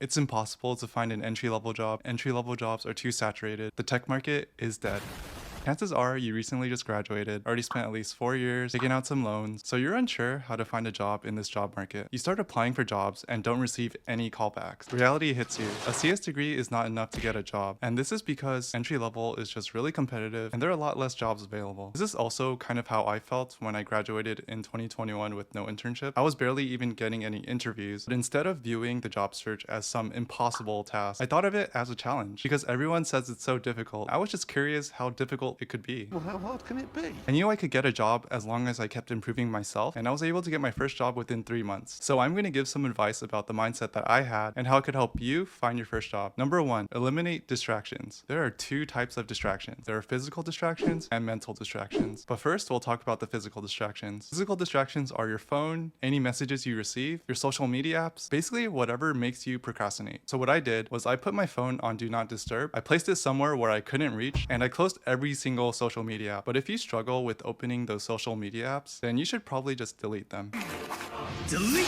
It's impossible to find an entry-level job. Entry-level jobs are too saturated. The tech market is dead. Chances are you recently just graduated, already spent at least 4 years, taking out some loans, so you're unsure how to find a job in this job market. You start applying for jobs and don't receive any callbacks. Reality hits you. A CS degree is not enough to get a job, and this is because entry level is just really competitive and there are a lot less jobs available. This is also kind of how I felt when I graduated in 2021 with no internship. I was barely even getting any interviews, but instead of viewing the job search as some impossible task, I thought of it as a challenge because everyone says it's so difficult. I was just curious how difficult it could be. Well, how hard can it be? I knew I could get a job as long as I kept improving myself, and I was able to get my first job within 3 months. So I'm going to give some advice about the mindset that I had and how it could help you find your first job. Number 1, eliminate distractions. There are 2 types of distractions. There are physical distractions and mental distractions. But first, we'll talk about the physical distractions. Physical distractions are your phone, any messages you receive, your social media apps, basically whatever makes you procrastinate. So what I did was I put my phone on Do Not Disturb. I placed it somewhere where I couldn't reach, and I closed every single social media app. But if you struggle with opening those social media apps, then you should probably just delete them. Delete!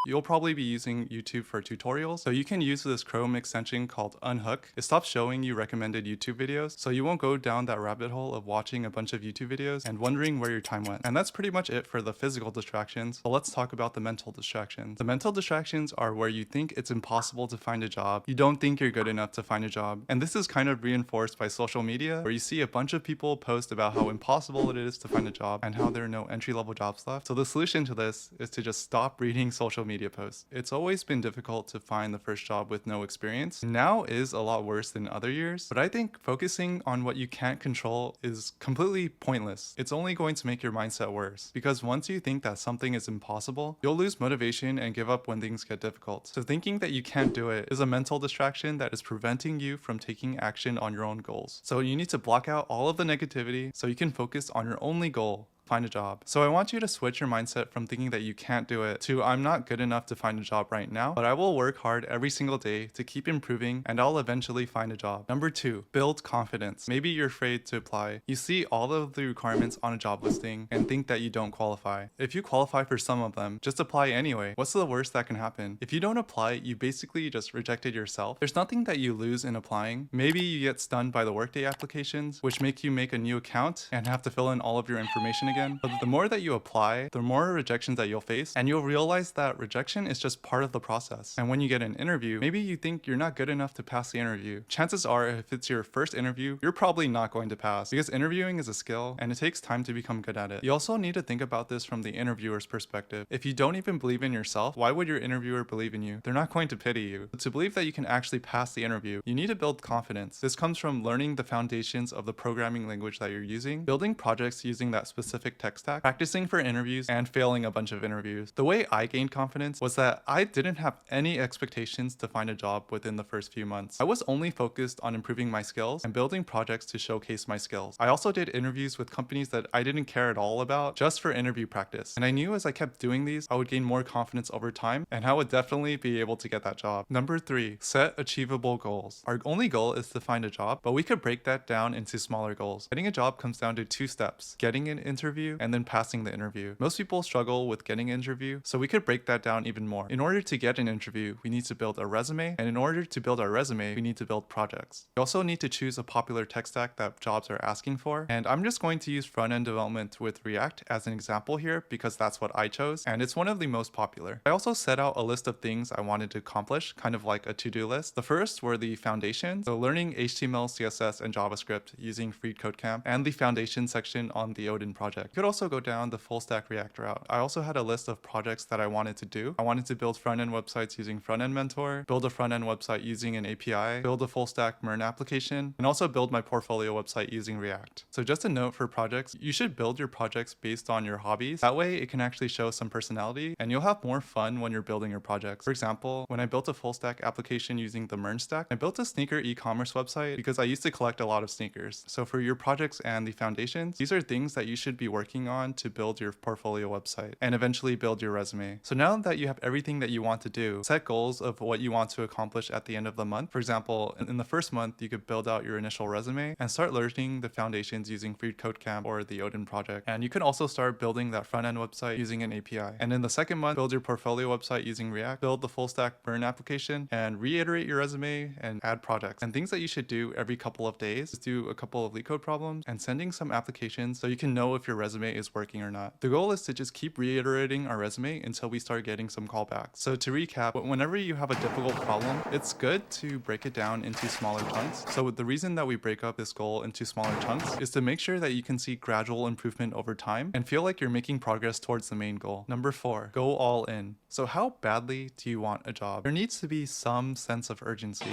You'll probably be using YouTube for tutorials, so you can use this Chrome extension called Unhook. It stops showing you recommended YouTube videos, so you won't go down that rabbit hole of watching a bunch of YouTube videos and wondering where your time went. And that's pretty much it for the physical distractions, but let's talk about the mental distractions. The mental distractions are where you think it's impossible to find a job, you don't think you're good enough to find a job, and this is kind of reinforced by social media, where you see a bunch of people post about how impossible it is to find a job and how there are no entry-level jobs left. So the solution to this is to just stop reading social media posts. It's always been difficult to find the first job with no experience. Now is a lot worse than other years, but I think focusing on what you can't control is completely pointless. It's only going to make your mindset worse, because once you think that something is impossible, you'll lose motivation and give up when things get difficult. So thinking that you can't do it is a mental distraction that is preventing you from taking action on your own goals. So you need to block out all of the negativity so you can focus on your only goal: find a job. So I want you to switch your mindset from thinking that you can't do it to I'm not good enough to find a job right now, but I will work hard every single day to keep improving and I'll eventually find a job. Number 2, build confidence. Maybe you're afraid to apply. You see all of the requirements on a job listing and think that you don't qualify. If you qualify for some of them, just apply anyway. What's the worst that can happen? If you don't apply, you basically just rejected yourself. There's nothing that you lose in applying. Maybe you get stunned by the Workday applications, which make you make a new account and have to fill in all of your information again. But the more that you apply, the more rejections that you'll face, and you'll realize that rejection is just part of the process. And when you get an interview, maybe you think you're not good enough to pass the interview. Chances are, if it's your first interview, you're probably not going to pass, because interviewing is a skill and it takes time to become good at it. You also need to think about this from the interviewer's perspective. If you don't even believe in yourself, why would your interviewer believe in you? They're not going to pity you. To believe that you can actually pass the interview, you need to build confidence. This comes from learning the foundations of the programming language that you're using, building projects using that specific tech stack, practicing for interviews, and failing a bunch of interviews. The way I gained confidence was that I didn't have any expectations to find a job within the first few months. I was only focused on improving my skills and building projects to showcase my skills. I also did interviews with companies that I didn't care at all about, just for interview practice. And I knew as I kept doing these, I would gain more confidence over time, and I would definitely be able to get that job. Number 3, set achievable goals. Our only goal is to find a job, but we could break that down into smaller goals. Getting a job comes down to 2 steps: getting an interview and then passing the interview. Most people struggle with getting an interview, so we could break that down even more. In order to get an interview, we need to build a resume, and in order to build our resume, we need to build projects. We also need to choose a popular tech stack that jobs are asking for, and I'm just going to use front-end development with React as an example here because that's what I chose, and it's one of the most popular. I also set out a list of things I wanted to accomplish, kind of like a to-do list. The first were the foundations, so learning HTML, CSS, and JavaScript using Free Code Camp, and the foundation section on the Odin project. You could also go down the full stack React route. I also had a list of projects that I wanted to do. I wanted to build front-end websites using Front-End Mentor, build a front-end website using an API, build a full stack MERN application, and also build my portfolio website using React. So just a note for projects, you should build your projects based on your hobbies. That way it can actually show some personality and you'll have more fun when you're building your projects. For example, when I built a full stack application using the MERN stack, I built a sneaker e-commerce website because I used to collect a lot of sneakers. So for your projects and the foundations, these are things that you should be working on to build your portfolio website and eventually build your resume. So now that you have everything that you want to do, set goals of what you want to accomplish at the end of the month. For example, in the first month, you could build out your initial resume and start learning the foundations using Free Code Camp or the Odin project. And you can also start building that front end website using an API. And in the second month, build your portfolio website using React, build the full stack burn application, and reiterate your resume and add projects. And things that you should do every couple of days is do a couple of LeetCode problems and sending some applications so you can know if your resume is working or not. The goal is to just keep reiterating our resume until we start getting some callbacks. So to recap, whenever you have a difficult problem, it's good to break it down into smaller chunks. So the reason that we break up this goal into smaller chunks is to make sure that you can see gradual improvement over time and feel like you're making progress towards the main goal. Number 4, go all in. So how badly do you want a job? There needs to be some sense of urgency.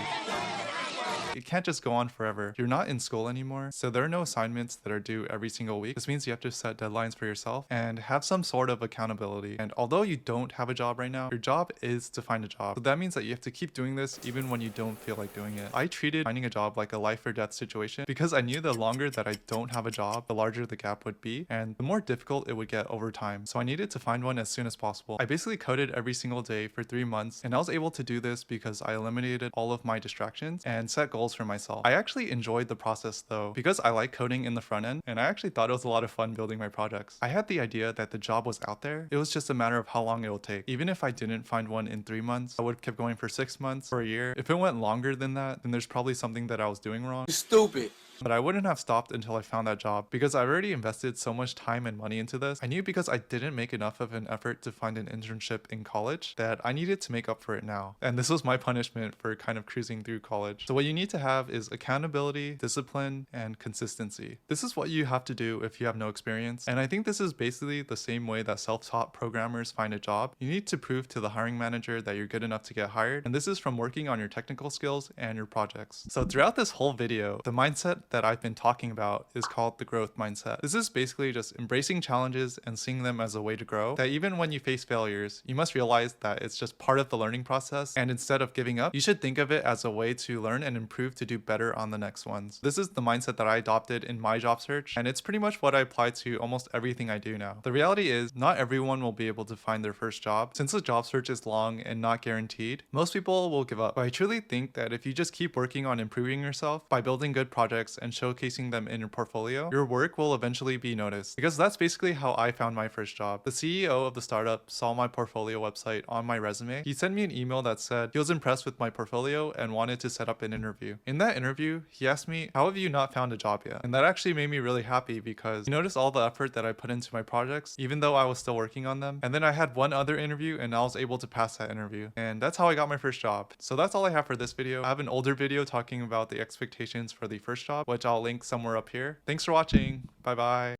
It can't just go on forever. You're not in school anymore, so there are no assignments that are due every single week. This means you have to set deadlines for yourself and have some sort of accountability. And although you don't have a job right now, your job is to find a job. So that means that you have to keep doing this even when you don't feel like doing it. I treated finding a job like a life or death situation because I knew the longer that I don't have a job, the larger the gap would be and the more difficult it would get over time. So I needed to find one as soon as possible. I basically coded every single day for 3 months, and I was able to do this because I eliminated all of my distractions and set goals for myself. I actually enjoyed the process though, because I like coding in the front end, and I actually thought it was a lot of fun building my projects. I had the idea that the job was out there. It was just a matter of how long it will take. Even if I didn't find one in 3 months, I would have kept going for 6 months, for a year. If it went longer than that, then there's probably something that I was doing wrong. Stupid. But I wouldn't have stopped until I found that job because I already invested so much time and money into this. I knew because I didn't make enough of an effort to find an internship in college that I needed to make up for it now. And this was my punishment for kind of cruising through college. So what you need to have is accountability, discipline, and consistency. This is what you have to do if you have no experience. And I think this is basically the same way that self-taught programmers find a job. You need to prove to the hiring manager that you're good enough to get hired. And this is from working on your technical skills and your projects. So throughout this whole video, the mindset that I've been talking about is called the growth mindset. This is basically just embracing challenges and seeing them as a way to grow. That even when you face failures, you must realize that it's just part of the learning process. And instead of giving up, you should think of it as a way to learn and improve to do better on the next ones. This is the mindset that I adopted in my job search, and it's pretty much what I apply to almost everything I do now. The reality is, not everyone will be able to find their first job. Since the job search is long and not guaranteed, most people will give up. But I truly think that if you just keep working on improving yourself by building good projects and showcasing them in your portfolio, your work will eventually be noticed. Because that's basically how I found my first job. The CEO of the startup saw my portfolio website on my resume. He sent me an email that said he was impressed with my portfolio and wanted to set up an interview. In that interview, he asked me, "How have you not found a job yet?" And that actually made me really happy because he noticed all the effort that I put into my projects, even though I was still working on them. And then I had one other interview and I was able to pass that interview. And that's how I got my first job. So that's all I have for this video. I have an older video talking about the expectations for the first job, which I'll link somewhere up here. Thanks for watching. Bye bye.